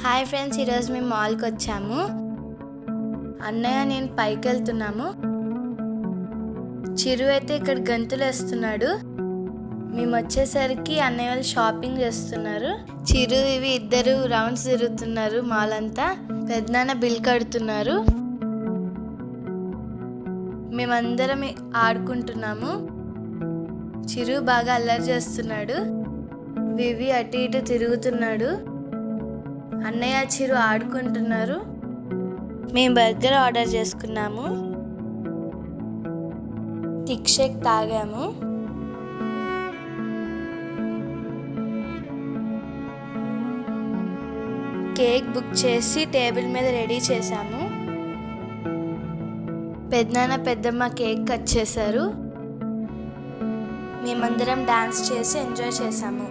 Hi friends, ఈరోజు మేము మాల్కి వచ్చాము. అన్నయ్య నేను పైకి వెళ్తున్నాము. చిరు అయితే ఇక్కడ గంతులు వేస్తున్నాడు. మేము వచ్చేసరికి అన్నయ్య వాళ్ళు షాపింగ్ చేస్తున్నారు. చిరు ఇవి ఇద్దరు రౌండ్స్ తిరుగుతున్నారు మాల్ అంతా. పెద్దనాన్న బిల్ కడుతున్నారు. మేమందరం ఆడుకుంటున్నాము. చిరు బాగా అల్లరి చేస్తున్నాడు. వివి అటు ఇటు తిరుగుతున్నాడు. అన్నయ్య చిరు ఆడుకుంటున్నారు. మేము బర్గర్ ఆర్డర్ చేసుకున్నాము. థిక్ షేక్ తాగాము. కేక్ బుక్ చేసి టేబుల్ మీద రెడీ చేసాము. పెద్దనాన్న పెద్దమ్మ కేక్ కట్ చేశారు. మేమందరం డాన్స్ చేసి ఎంజాయ్ చేసాము.